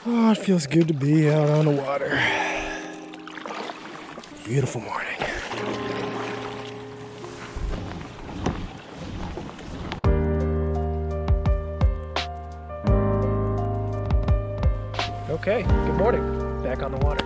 Oh, it feels good to be out on the water. Beautiful morning. Okay, good morning. Back on the water.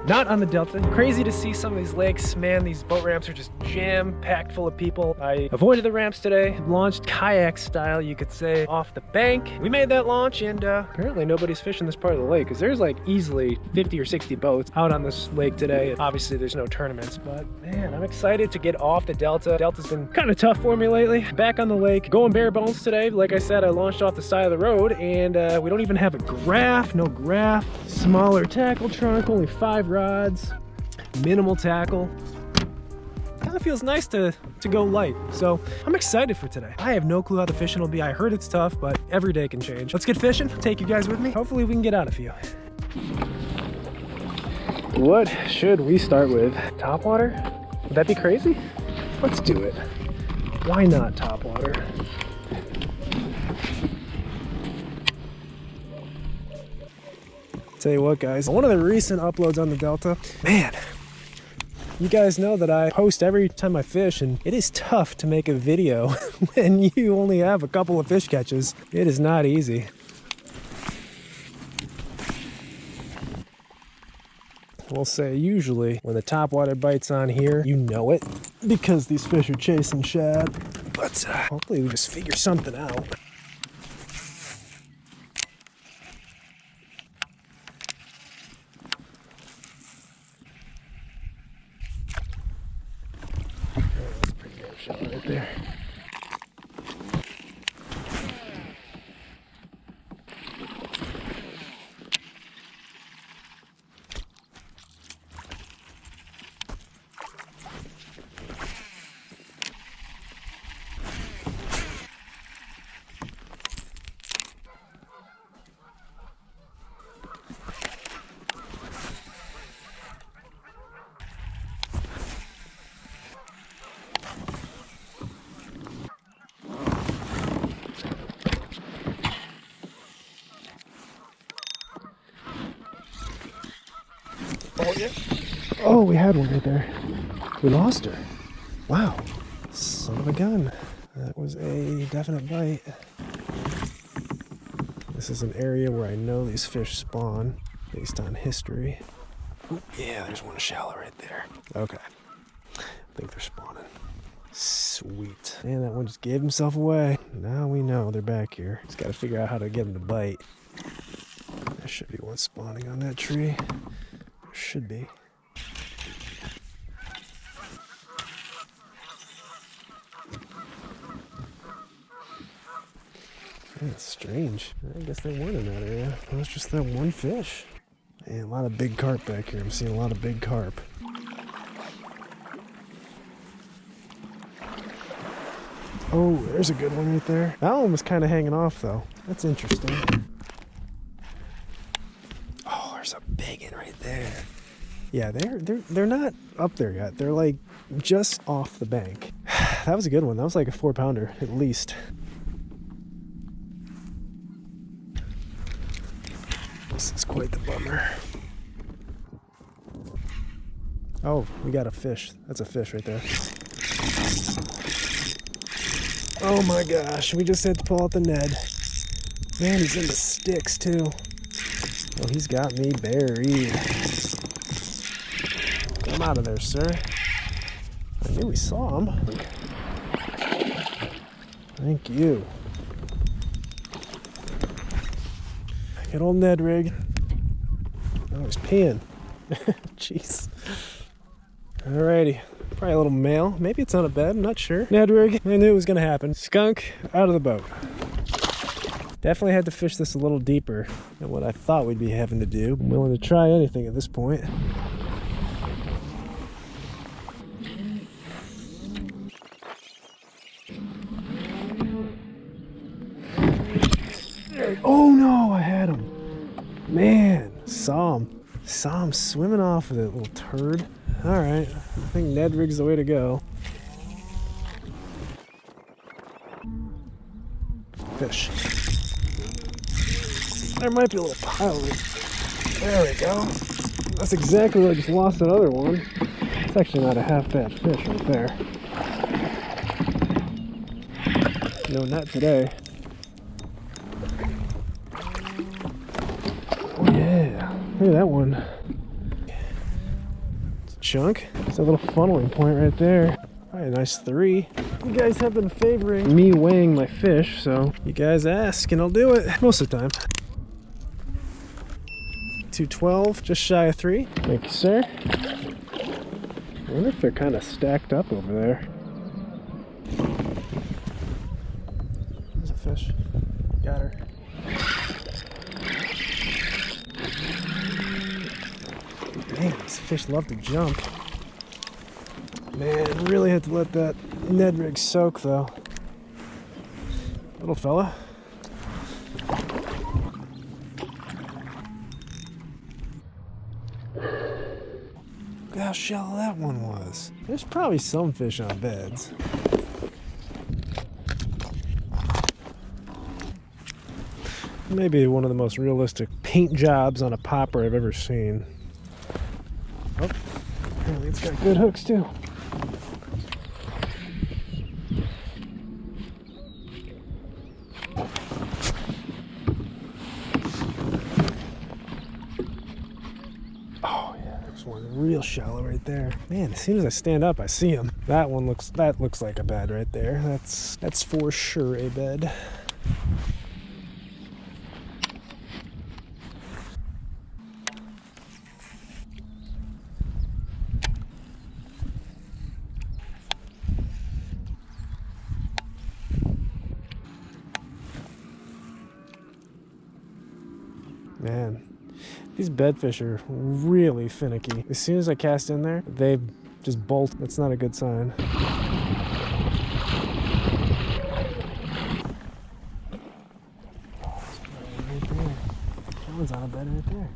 Not on the Delta. Crazy to see some of these lakes. Man, these boat ramps are just jam-packed full of people. I avoided the ramps today. Launched kayak style, you could say, off the bank. We made that launch, and apparently nobody's fishing this part of the lake, because there's like easily 50 or 60 boats out on this lake today. Obviously, there's no tournaments, but man, I'm excited to get off the Delta. Delta's been kind of tough for me lately. Back on the lake, going bare bones today. Like I said, I launched off the side of the road, and we don't even have a graph. No graph. Smaller tackle trunk, only 5 rods, minimal tackle. Kind of feels nice to go light, so I'm excited for today. I have no clue how the fishing will be. I heard it's tough, but every day can change. Let's get fishing. Take you guys with me. Hopefully we can get out a few. What should we start with? Topwater? Would that be crazy? Let's do it. Why not topwater? Tell you what, guys, one of the recent uploads on the Delta, man, you guys know that I post every time I fish, and it is tough to make a video when you only have a couple of fish catches. It is not easy. We'll say usually when the topwater bites on here, you know it because these fish are chasing shad, but hopefully we just figure something out. Right there. Oh, yeah. Oh, we had one right there. We lost her. Wow. Son of a gun. That was a definite bite. This is an area where I know these fish spawn based on history. Ooh, yeah, there's one shallow right there. Okay. I think they're spawning. Sweet. Man, that one just gave himself away. Now we know they're back here. Just got to figure out how to get them to bite. There should be one spawning on that tree. Should be. That's strange. I guess they weren't in that area. Well, it's just that one fish. Man, a lot of big carp back here. I'm seeing a lot of big carp. Oh, there's a good one right there. That one was kind of hanging off though. That's interesting. Oh, there's a big one right there. Yeah, they're not up there yet. They're like just off the bank. That was a good one. That was like a 4-pounder at least. This is quite the bummer. Oh, we got a fish. That's a fish right there. Oh my gosh, we just had to pull out the Ned. Man, he's in the sticks too. Oh, he's got me buried. Come out of there, sir. I knew we saw him. Thank you. Good old Ned rig. Oh, he's peeing. Jeez. Alrighty. Probably a little male. Maybe it's on a bed. I'm not sure. Ned rig. I knew it was going to happen. Skunk out of the boat. Definitely had to fish this a little deeper than what I thought we'd be having to do. I'm willing to try anything at this point. Oh no, I had him. Man, saw him. Saw him swimming off with it, little turd. All right, I think Ned rig's the way to go. Fish. There might be a little pile of it. There we go. That's exactly where I just lost that other one. It's actually not a half bad fish right there. No net today. Oh yeah, look at that one. It's a chunk. It's a little funneling point right there. Probably a nice 3. You guys have been favoring me weighing my fish, so you guys ask and I'll do it most of the time. 212, just shy of 3. Thank you, sir. I wonder if they're kind of stacked up over there. There's a fish. Got her. Man, these fish love to jump. Man, really had to let that Ned rig soak though. Little fella. Look how shallow that one was. There's probably some fish on beds. Maybe one of the most realistic paint jobs on a popper I've ever seen. Oh, apparently it's got good hooks too. Real shallow right there. Man, as soon as I stand up, I see him. That looks like a bed right there. That's for sure a bed. Man. These bedfish are really finicky. As soon as I cast in there, they just bolt. That's not a good sign. Right there. That one's on a bed right there.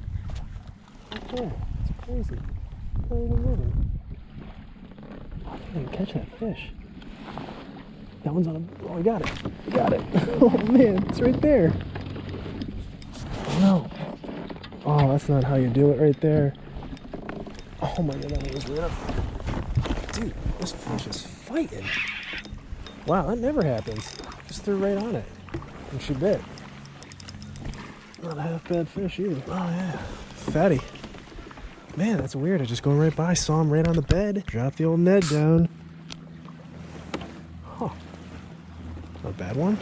Right there. It's crazy. It's not even moving. Oh, I didn't catch that fish. That one's on a... Oh, I got it. I got it. Oh, man. It's right there. Oh, no. Oh, that's not how you do it right there. Oh my god, that one was right up. Dude, this fish is fighting. Wow, that never happens. Just threw right on it. And she bit. Not a half bad fish either. Oh yeah, fatty. Man, that's weird. I just going right by, saw him right on the bed. Dropped the old Ned down. Huh. Not a bad one.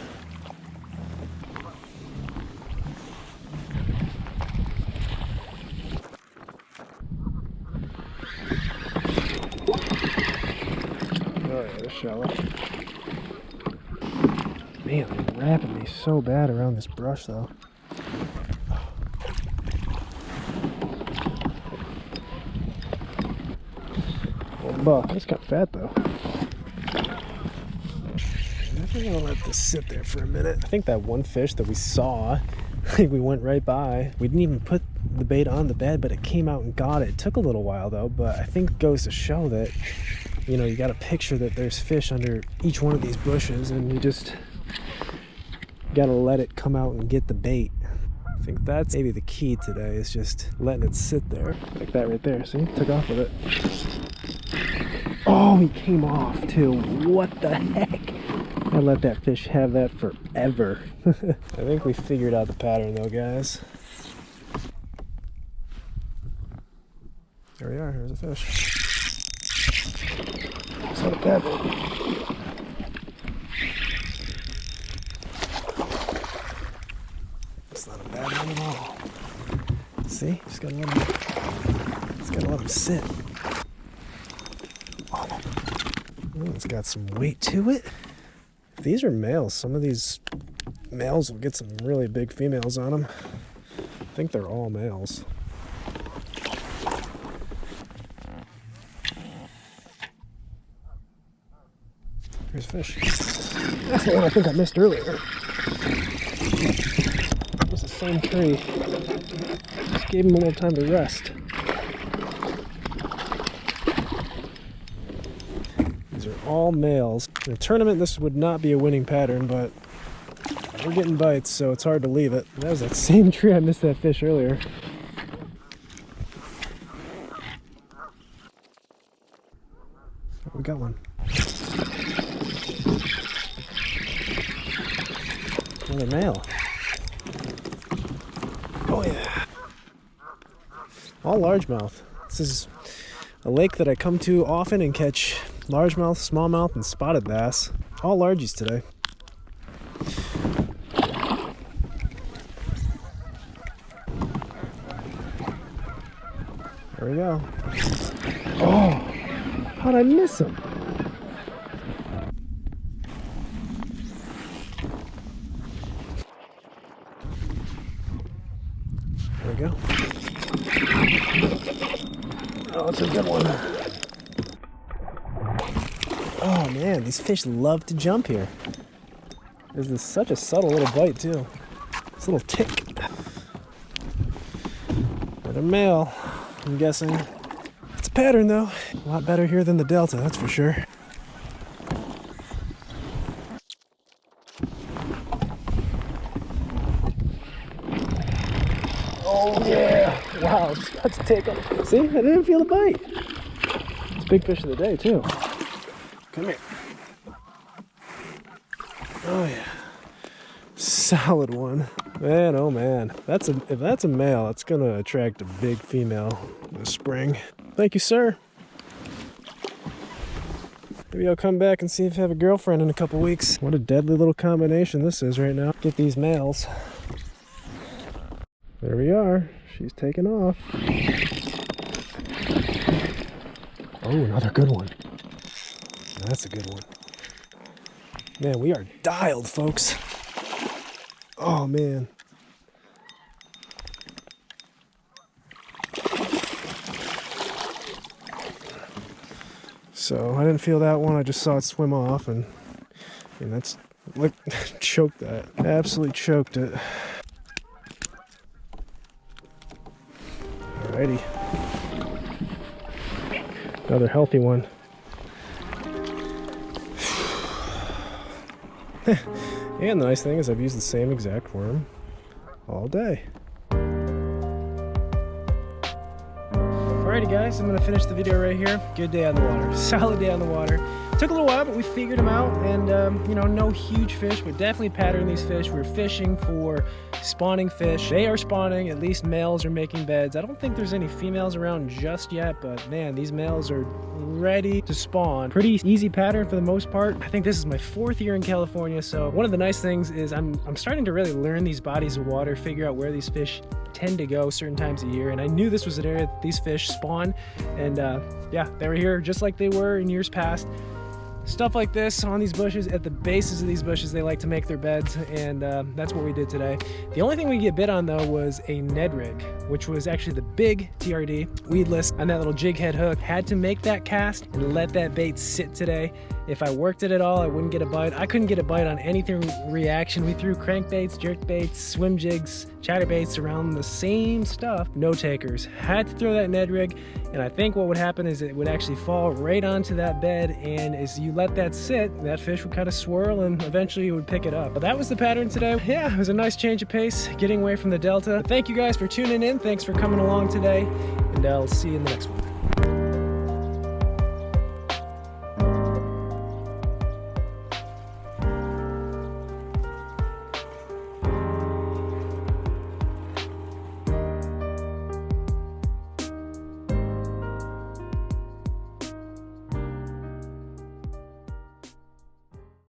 Shallow. Man, they're wrapping me so bad around this brush though. Old buck. He's got fat though. I'm definitely gonna let this sit there for a minute. I think that one fish that we saw, we went right by. We didn't even put the bait on the bed, but it came out and got it. It took a little while though, but I think it goes to show that, you know, you got to picture that there's fish under each one of these bushes and you just got to let it come out and get the bait. I think that's maybe the key today, is just letting it sit there. Like that right there, see? Took off with it. Oh, he came off too. What the heck? I let that fish have that forever. I think we figured out the pattern though, guys. There we are, here's a fish. It's not a bad one. It's not a bad one at all. See? Just gotta let him sit. Oh, it's got some weight to it. If these are males, some of these males will get some really big females on them. I think they're all males. Here's fish. That's the one I think I missed earlier. It was the same tree. Gave him a little time to rest. These are all males. In a tournament, this would not be a winning pattern, but we're getting bites, so it's hard to leave it. That was that same tree I missed that fish earlier. Oh, we got one. Another male. Oh yeah. All largemouth. This is a lake that I come to often and catch largemouth, smallmouth, and spotted bass. All largies today. There we go. Oh, how'd I miss him? There we go. Oh, it's a good one. Oh man, these fish love to jump here. This is such a subtle little bite too. This little tick. Another male, I'm guessing. It's a pattern though. A lot better here than the Delta, that's for sure. Oh yeah! Wow, just about to take him. See, I didn't feel the bite. It's a big fish of the day too. Come here. Oh yeah. Solid one. Man, oh man. If that's a male, it's gonna attract a big female in the spring. Thank you, sir. Maybe I'll come back and see if I have a girlfriend in a couple weeks. What a deadly little combination this is right now. Get these males. There we are. She's taking off. Oh, another good one. That's a good one. Man, we are dialed, folks. Oh, man. So, I didn't feel that one. I just saw it swim off, and that's, like, choked that. Absolutely choked it. Alrighty. Another healthy one. And the nice thing is I've used the same exact worm all day. Alrighty guys, I'm going to finish the video right here. Good day on the water. Solid day on the water. Took a little while, but we figured them out, and you know, no huge fish, but definitely pattern these fish. We're fishing for spawning fish. They are spawning, at least males are making beds. I don't think there's any females around just yet, but man, these males are ready to spawn. Pretty easy pattern for the most part. I think this is my 4th year in California, so one of the nice things is I'm starting to really learn these bodies of water, figure out where these fish tend to go certain times a year, and I knew this was an area that these fish spawn, and yeah, they were here just like they were in years past. Stuff like this on these bushes, at the bases of these bushes, they like to make their beds, and that's what we did today. The only thing we get bit on though was a Ned rig, which was actually the big TRD, weedless, on that little jig head hook. Had to make that cast and let that bait sit today. If I worked it at all, I wouldn't get a bite. I couldn't get a bite on anything reaction. We threw crankbaits, jerkbaits, swim jigs, chatterbaits around the same stuff. No takers. Had to throw that Ned rig, and I think what would happen is it would actually fall right onto that bed, and as you let that sit, that fish would kind of swirl and eventually you would pick it up. But that was the pattern today. Yeah, it was a nice change of pace, getting away from the Delta. But thank you guys for tuning in. Thanks for coming along today, and I'll see you in the next one.